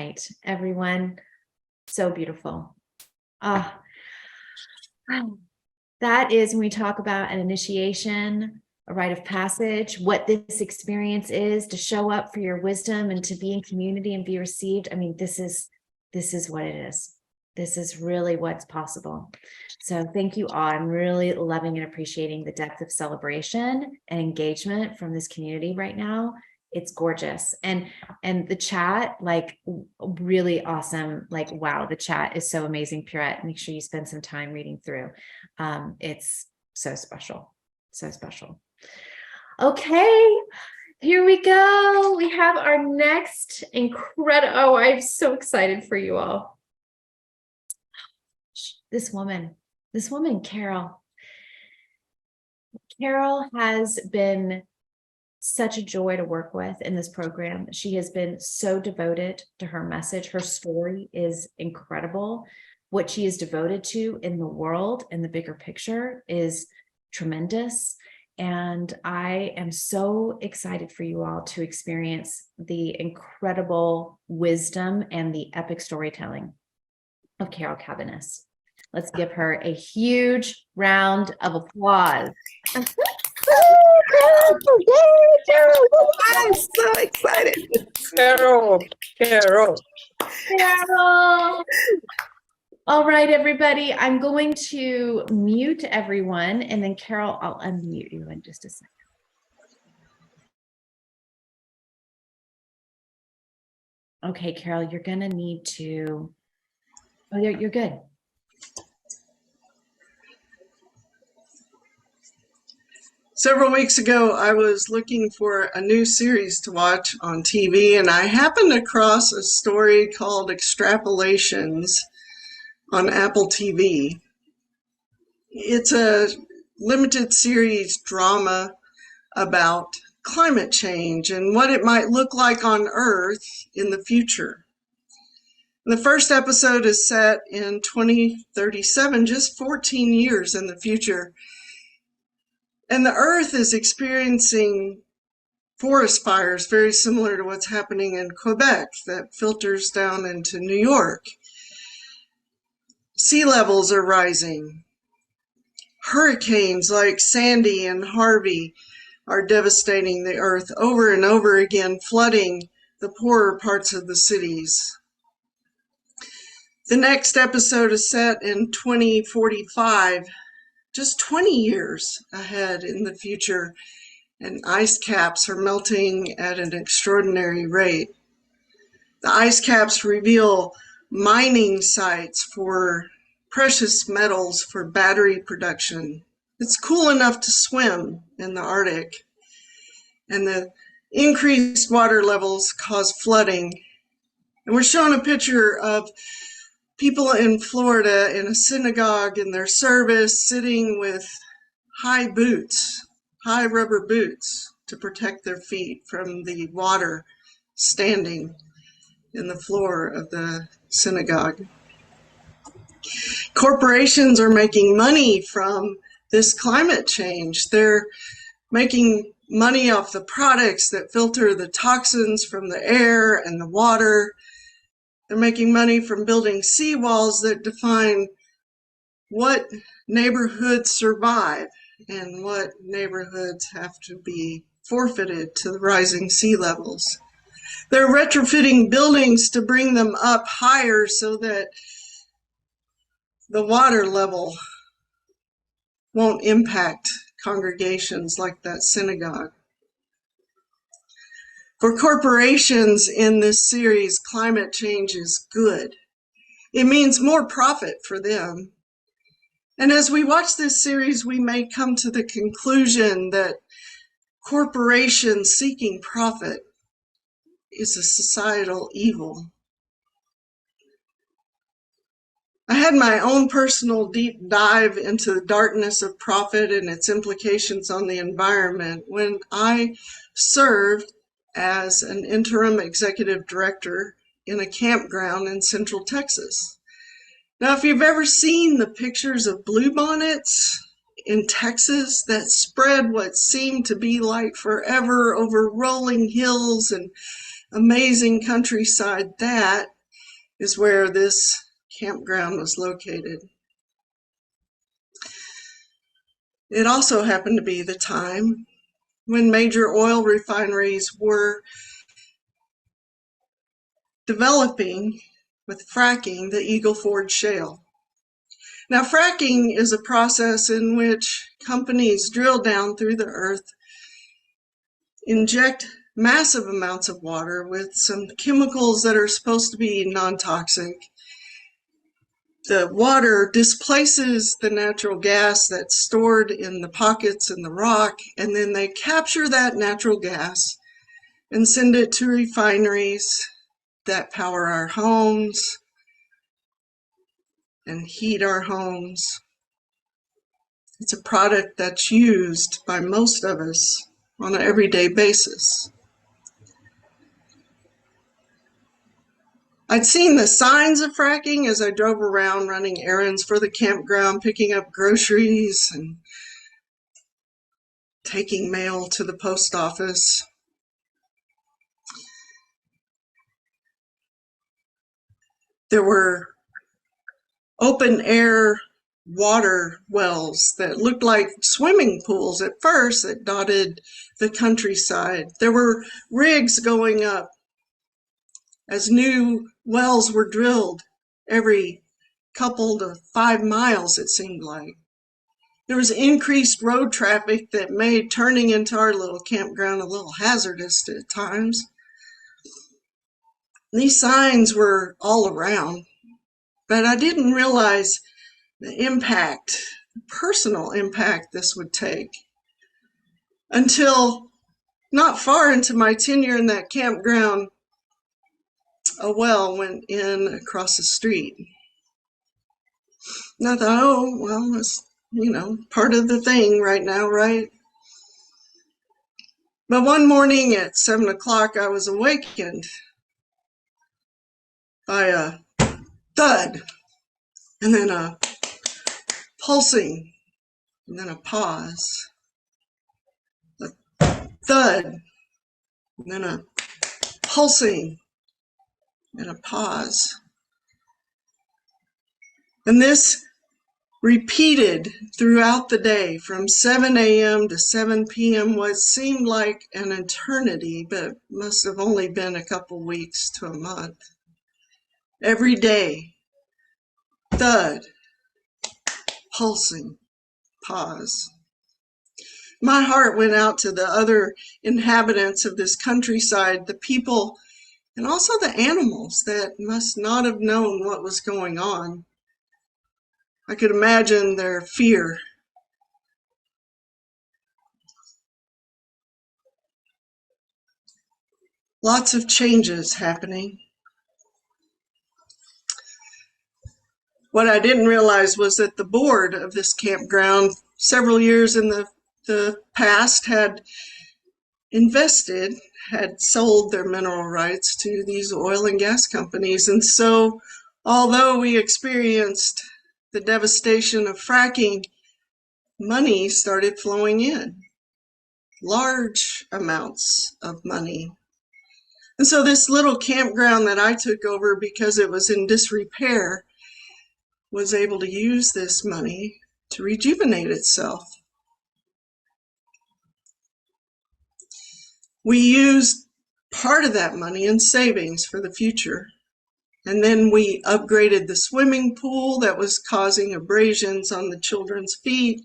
tonight, everyone. So beautiful. That is when we talk about an initiation, a rite of passage, what this experience is, to show up for your wisdom and to be in community and be received. I mean, this is what it is. This is really what's possible. So thank you all. I'm really loving and appreciating the depth of celebration and engagement from this community right now. It's gorgeous. And the chat, like, really awesome. Like, wow, the chat is so amazing. Pierrette, make sure you spend some time reading through. It's so special. So special. Okay, here we go. We have our next incredible, oh, I'm so excited for you all. This woman, Carol. Carol has been such a joy to work with in this program. She has been so devoted to her message. Her story is incredible. What she is devoted to in the world and the bigger picture is tremendous. And I am so excited for you all to experience the incredible wisdom and the epic storytelling of Carol Cabbiness. Let's give her a huge round of applause. I'm so excited. Carol. All right, everybody, I'm going to mute everyone, and then Carol, I'll unmute you in just a second. Okay, Carol, you're gonna need to, oh, you're good. Several weeks ago, I was looking for a new series to watch on TV, and I happened across a story called Extrapolations on Apple TV. It's a limited series drama about climate change and what it might look like on Earth in the future. The first episode is set in 2037, just 14 years in the future. And the Earth is experiencing forest fires very similar to what's happening in Quebec that filters down into New York. Sea levels are rising. Hurricanes like Sandy and Harvey are devastating the Earth over and over again, flooding the poorer parts of the cities. The next episode is set in 2045. Just 20 years ahead in the future, and ice caps are melting at an extraordinary rate. The ice caps reveal mining sites for precious metals for battery production. It's cool enough to swim in the Arctic, and the increased water levels cause flooding. And we're showing a picture of people in Florida in a synagogue in their service, sitting with high rubber boots to protect their feet from the water standing in the floor of the synagogue. Corporations are making money from this climate change. They're making money off the products that filter the toxins from the air and the water. They're making money from building seawalls that define what neighborhoods survive and what neighborhoods have to be forfeited to the rising sea levels. They're retrofitting buildings to bring them up higher so that the water level won't impact congregations like that synagogue. For corporations in this series, climate change is good. It means more profit for them. And as we watch this series, we may come to the conclusion that corporations seeking profit is a societal evil. I had my own personal deep dive into the darkness of profit and its implications on the environment when I served as an interim executive director in a campground in Central Texas. Now, if you've ever seen the pictures of bluebonnets in Texas that spread what seemed to be like forever over rolling hills and amazing countryside, that is where this campground was located. It also happened to be the time when major oil refineries were developing with fracking the Eagle Ford Shale. Now, fracking is a process in which companies drill down through the earth, inject massive amounts of water with some chemicals that are supposed to be non-toxic. The water displaces the natural gas that's stored in the pockets in the rock, and then they capture that natural gas and send it to refineries that power our homes and heat our homes. It's a product that's used by most of us on an everyday basis. I'd seen the signs of fracking as I drove around running errands for the campground, picking up groceries and taking mail to the post office. There were open air water wells that looked like swimming pools at first that dotted the countryside. There were rigs going up as new wells were drilled every couple to 5 miles, it seemed like. There was increased road traffic that made turning into our little campground a little hazardous at times. These signs were all around, but I didn't realize the impact, the personal impact this would take until not far into my tenure in that campground, a well went in across the street. And I thought, oh, well, it's, part of the thing right now, right? But one morning at 7 o'clock, I was awakened by a thud, and then a pulsing, and then a pause. A thud, and then a pulsing, and a pause. And this repeated throughout the day from 7 a.m. to 7 p.m. what seemed like an eternity, but must have only been a couple weeks to a month. Every day, thud, pulsing, pause. My heart went out to the other inhabitants of this countryside, the people, and also the animals that must not have known what was going on. I could imagine their fear. Lots of changes happening. What I didn't realize was that the board of this campground, several years in the past, had invested, had sold their mineral rights to these oil and gas companies. And so, although we experienced the devastation of fracking, money started flowing in, large amounts of money. And so this little campground that I took over because it was in disrepair was able to use this money to rejuvenate itself. We used part of that money in savings for the future. And then we upgraded the swimming pool that was causing abrasions on the children's feet.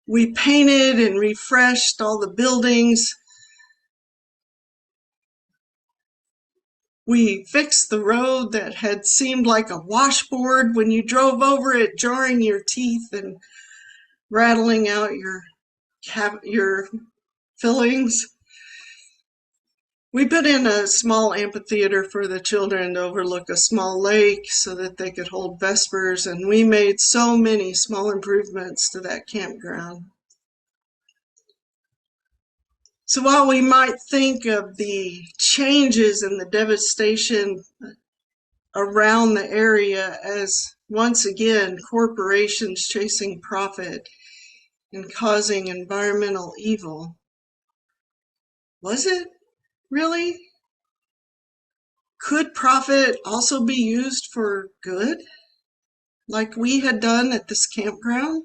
We painted and refreshed all the buildings. We fixed the road that had seemed like a washboard when you drove over it, jarring your teeth and rattling out your fillings. We put in a small amphitheater for the children to overlook a small lake so that they could hold vespers, and we made so many small improvements to that campground. So while we might think of the changes and the devastation around the area as, once again, corporations chasing profit and causing environmental evil, was it really? Could profit also be used for good, like we had done at this campground?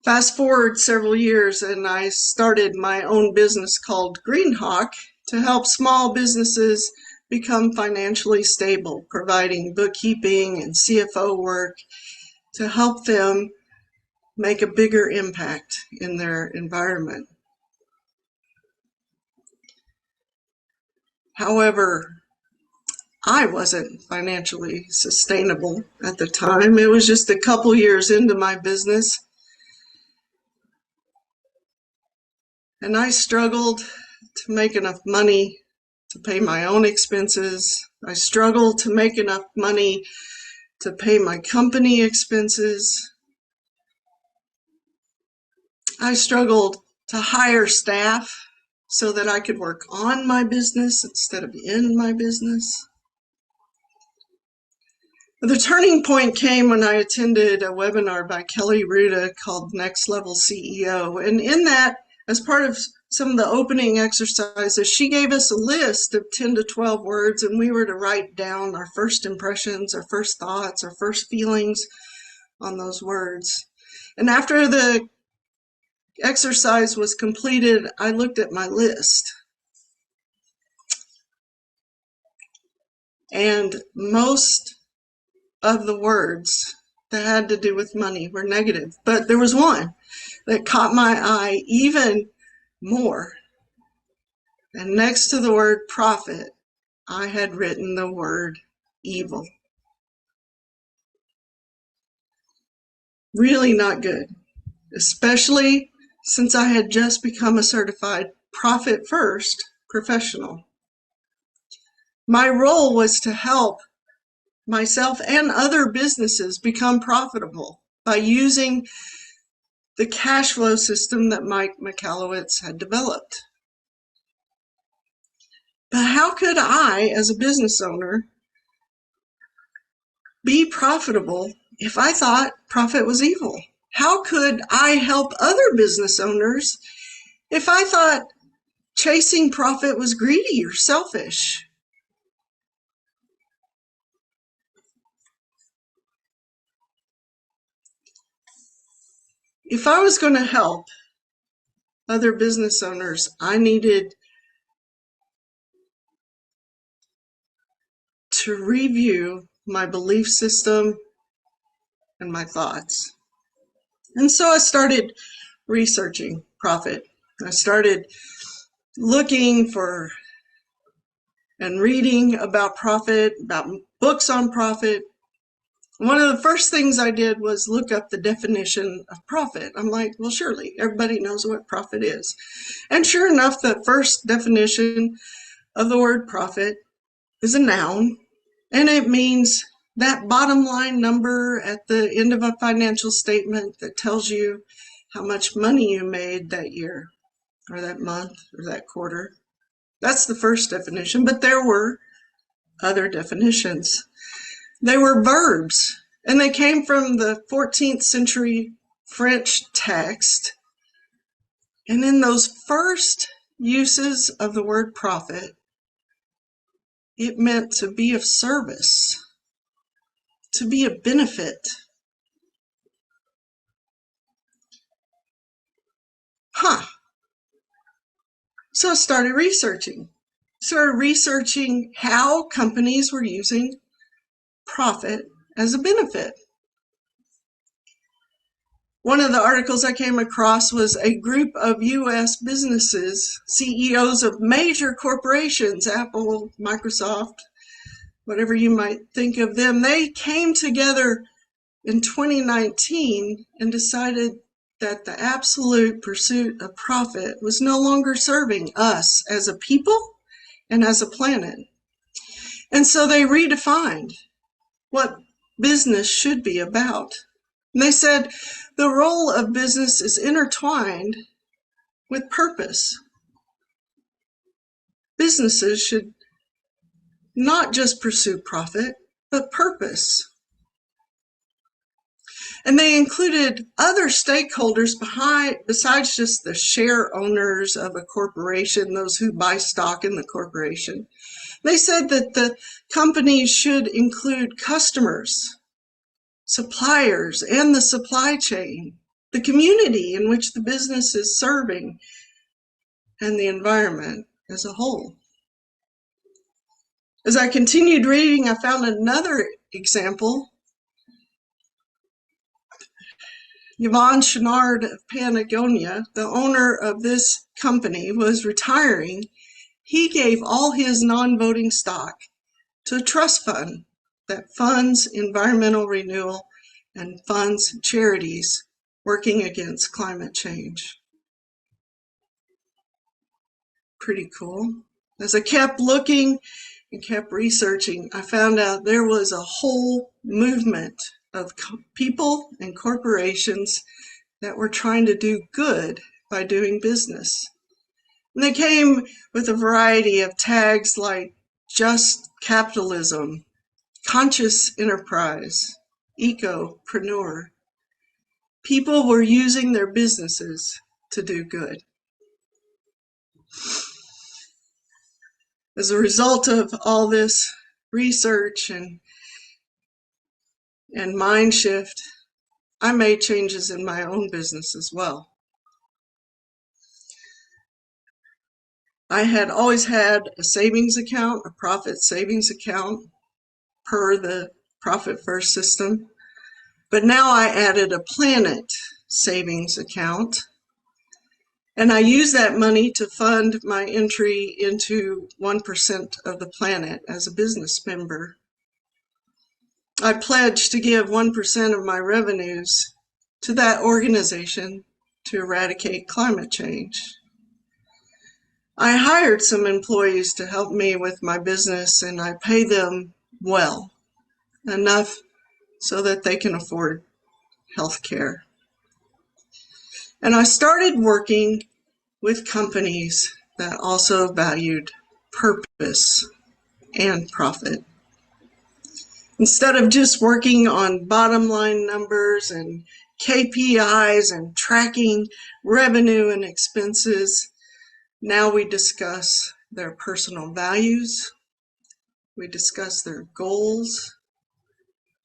Fast forward several years, and I started my own business called Greenhawk to help small businesses become financially stable, providing bookkeeping and CFO work to help them make a bigger impact in their environment. However, I wasn't financially sustainable at the time. It was just a couple years into my business, and I struggled to make enough money to pay my own expenses. I struggled to make enough money to pay my company expenses. I struggled to hire staff so that I could work on my business instead of in my business. The turning point came when I attended a webinar by Kelly Ruda called Next Level CEO. And in that, as part of some of the opening exercises, she gave us a list of 10 to 12 words, and we were to write down our first impressions, our first thoughts, our first feelings on those words. And after the exercise was completed, I looked at my list. And most of the words that had to do with money were negative. But there was one that caught my eye even more. And next to the word profit, I had written the word evil. Really not good, especially since I had just become a certified profit first professional. My role was to help myself and other businesses become profitable by using the cash flow system that Mike Michalowicz had developed. But how could I, as a business owner, be profitable if I thought profit was evil? How could I help other business owners if I thought chasing profit was greedy or selfish? If I was going to help other business owners, I needed to review my belief system and my thoughts. And so I started researching profit. I started looking for and reading about profit, about books on profit. One of the first things I did was look up the definition of profit. I'm like, well, surely everybody knows what profit is. And sure enough, the first definition of the word profit is a noun, and it means that bottom line number at the end of a financial statement that tells you how much money you made that year or that month or that quarter. That's the first definition, but there were other definitions. They were verbs, and they came from the 14th century French text. And in those first uses of the word profit, it meant to be of service, to be a benefit. So I started researching how companies were using profit as a benefit. One of the articles I came across was a group of U.S. businesses, CEOs of major corporations, Apple, Microsoft, whatever you might think of them. They came together in 2019 and decided that the absolute pursuit of profit was no longer serving us as a people and as a planet. And so they redefined what business should be about. And they said the role of business is intertwined with purpose. Businesses should not just pursue profit, but purpose. And they included other stakeholders besides just the share owners of a corporation, those who buy stock in the corporation. They said that the companies should include customers, suppliers, and the supply chain, the community in which the business is serving, and the environment as a whole. As I continued reading, I found another example. Yvon Chouinard of Patagonia, the owner of this company, was retiring. He gave all his non-voting stock to a trust fund that funds environmental renewal and funds charities working against climate change. Pretty cool. As I kept looking and kept researching, I found out there was a whole movement of people and corporations that were trying to do good by doing business. And they came with a variety of tags like just capitalism, conscious enterprise, ecopreneur. People were using their businesses to do good. As a result of all this research and mind shift, I made changes in my own business as well. I had always had a savings account, a profit savings account per the Profit First system, but now I added a planet savings account, and I use that money to fund my entry into 1% of the planet as a business member. I pledge to give 1% of my revenues to that organization to eradicate climate change. I hired some employees to help me with my business, and I pay them well, enough so that they can afford health care. And I started working with companies that also valued purpose and profit. Instead of just working on bottom line numbers and KPIs and tracking revenue and expenses, now we discuss their personal values, we discuss their goals,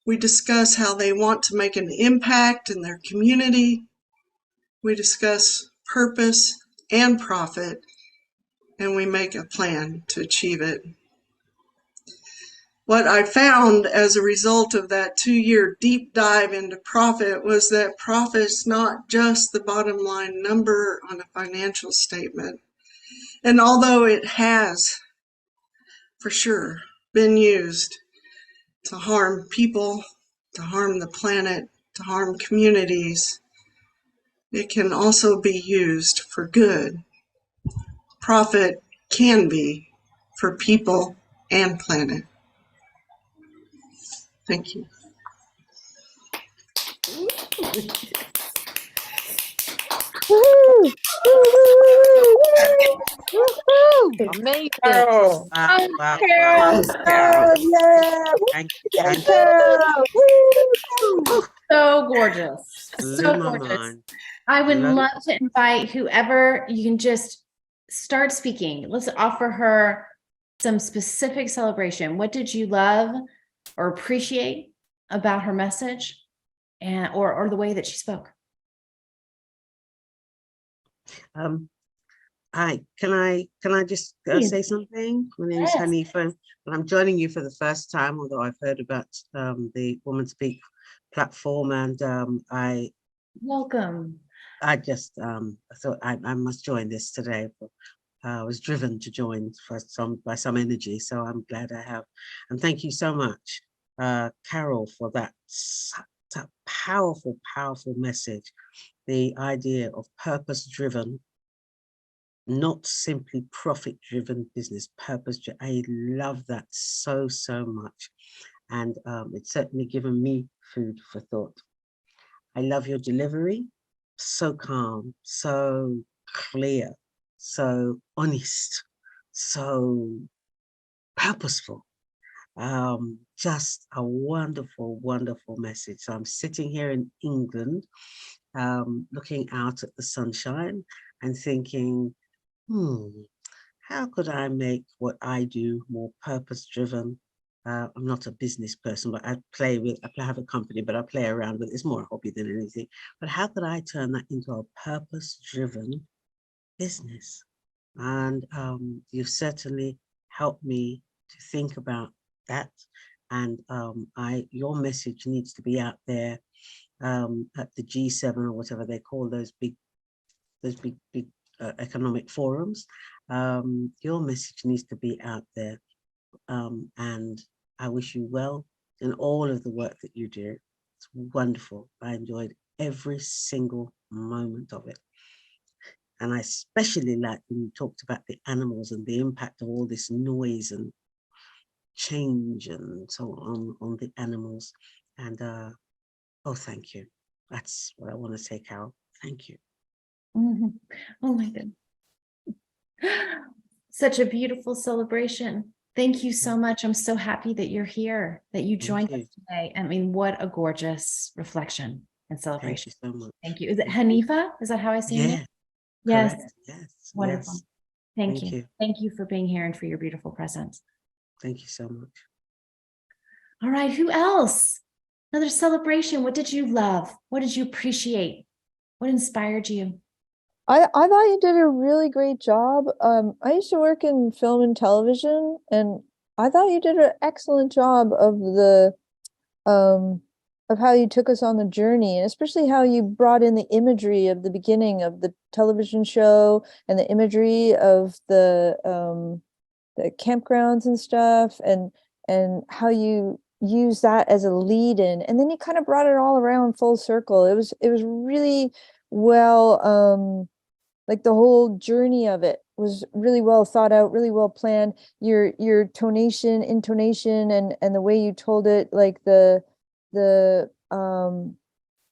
we discuss how they want to make an impact in their community, we discuss purpose and profit, and we make a plan to achieve it. What I found as a result of that 2-year deep dive into profit was that profit's not just the bottom line number on a financial statement. And although it has, for sure, been used to harm people, to harm the planet, to harm communities, it can also be used for good. Profit can be for people and planet. Thank you. Amazing. Carol. Wow, wow, Carol. wow. Carol. Yeah. Thank you. Carol. So gorgeous. Blew So my gorgeous. mind. I would Love love to invite whoever you can just start speaking. Let's offer her some specific celebration. What did you love or appreciate about her message and or the way that she spoke? Hi, can I just Please. say something? My name is Yes. Hanifa, and I'm joining you for the first time, although I've heard about the Woman Speak platform, and Welcome. I just thought I must join this today. I was driven to join by some energy, so I'm glad I have. And thank you so much, Carol, for that powerful, powerful message. The idea of purpose-driven, not simply profit-driven business, purpose-driven. I love that so, so much. And it's certainly given me food for thought. I love your delivery. So calm, so clear, so honest, so purposeful. Just a wonderful, wonderful message. So I'm sitting here in England, looking out at the sunshine and thinking, how could I make what I do more purpose-driven? I'm not a business person, but I have a company, but I play around with it. It's more a hobby than anything. But how could I turn that into a purpose-driven business? And you've certainly helped me to think about that. And your message needs to be out there at the G7 or whatever they call those big economic forums. Your message needs to be out there. And I wish you well in all of the work that you do. It's wonderful. I enjoyed every single moment of it. And I especially like when you talked about the animals and the impact of all this noise and change and so on the animals. And oh, thank you. That's what I want to say, Carol. Thank you. Oh my goodness. Such a beautiful celebration. Thank you so much. I'm so happy that you're here, that you joined us today. I mean, what a gorgeous reflection and celebration. Thank you so much. Thank you. Is it Hanifa? Is that how I say it? Yes. Correct. Yes. Wonderful. Yes. Thank you. Thank you for being here and for your beautiful presence. Thank you so much. All right. Who else? Another celebration. What did you love? What did you appreciate? What inspired you? I thought you did a really great job. I used to work in film and television, and I thought you did an excellent job of how you took us on the journey, and especially how you brought in the imagery of the beginning of the television show and the imagery of the campgrounds and stuff, and how you use that as a lead in, and then you kind of brought it all around full circle. It was really well, like the whole journey of it was really well thought out, really well planned. Your intonation, and the way you told it, like the I don't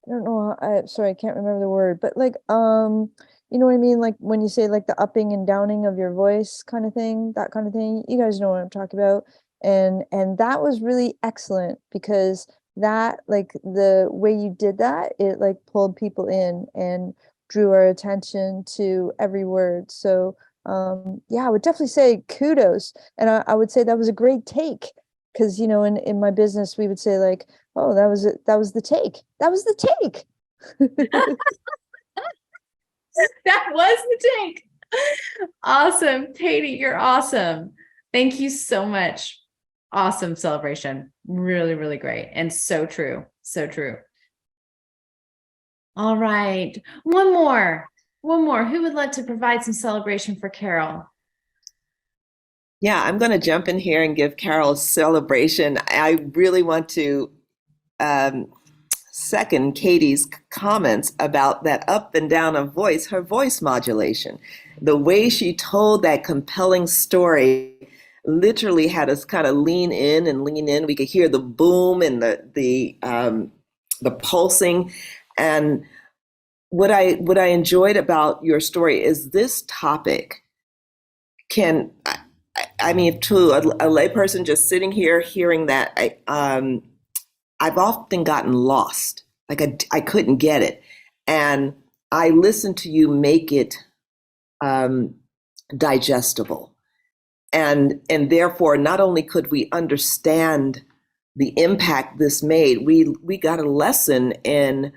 know, sorry, I can't remember the word, but like you know what I mean? Like when you say like the upping and downing of your voice kind of thing, that kind of thing. You guys know what I'm talking about. And that was really excellent, because that, like the way you did that, it like pulled people in and drew our attention to every word. So yeah, I would definitely say kudos. And I would say that was a great take, because you know, in my business we would say like, oh, that was it, that was the take, that was the take. That was the take. Awesome. Katie, you're awesome. Thank you so much. Awesome celebration. Really, really great. And so true. So true. All right. One more. Who would like to provide some celebration for Carol? Yeah, I'm going to jump in here and give Carol a celebration. I really want to second Katie's comments about that up and down of voice, her voice modulation. The way she told that compelling story literally had us kind of lean in and lean in. We could hear the boom and the pulsing. And what I enjoyed about your story is this topic can, I mean, to a layperson just sitting here hearing that, I've often gotten lost. Like I couldn't get it. And I listened to you make it digestible. And therefore, not only could we understand the impact this made, we got a lesson in,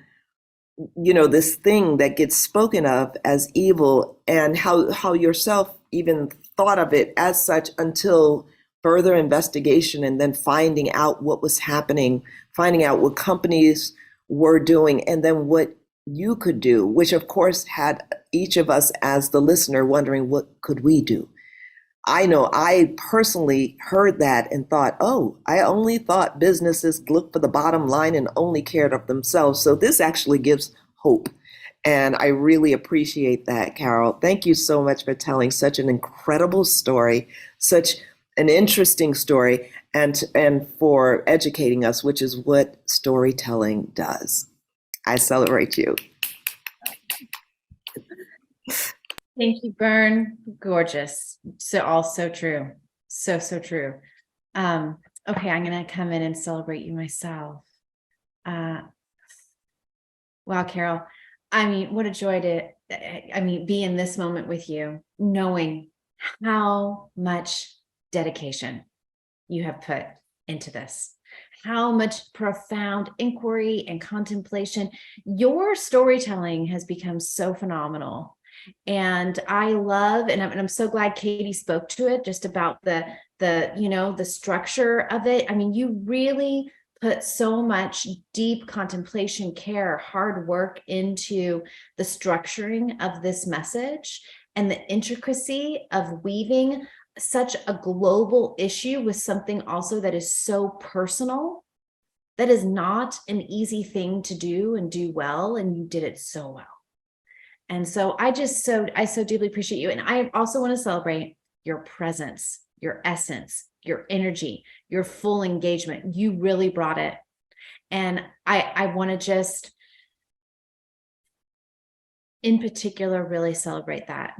you know, this thing that gets spoken of as evil, and how yourself even thought of it as such until further investigation, and then finding out what was happening, finding out what companies were doing, and then what you could do, which of course had each of us as the listener wondering, what could we do? I know I personally heard that and thought, oh, I only thought businesses looked for the bottom line and only cared of themselves. So this actually gives hope. And I really appreciate that, Carol. Thank you so much for telling such an incredible story, such an interesting story, and for educating us, which is what storytelling does. I celebrate you. Thank you, Bern. Gorgeous. So all so true. So true. Okay, I'm gonna come in and celebrate you myself. Wow, Carol. I mean, what a joy to, be in this moment with you, knowing how much dedication you have put into this, how much profound inquiry and contemplation. Your storytelling has become so phenomenal. And I love, and I'm so glad Katie spoke to it, just about the structure of it. I mean, you really put so much deep contemplation, care, hard work into the structuring of this message and the intricacy of weaving such a global issue with something also that is so personal. That is not an easy thing to do and do well, and you did it so well. And so I so deeply appreciate you. And I also want to celebrate your presence, your essence, your energy, your full engagement. You really brought it. And I want to just, in particular, really celebrate that.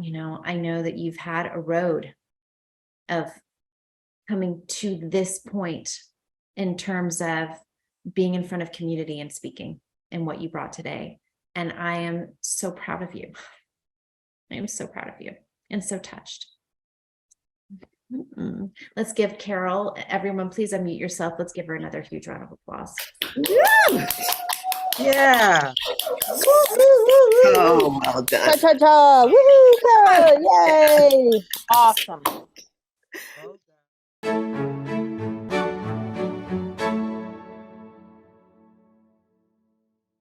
I know that you've had a road of coming to this point in terms of being in front of community and speaking and what you brought today. And I am so proud of you. I am so proud of you and so touched. Let's give Carol, everyone, please unmute yourself. Let's give her another huge round of applause. Yeah. Oh, well done. Cha cha cha! Woohoo, Carol! Yay! Awesome.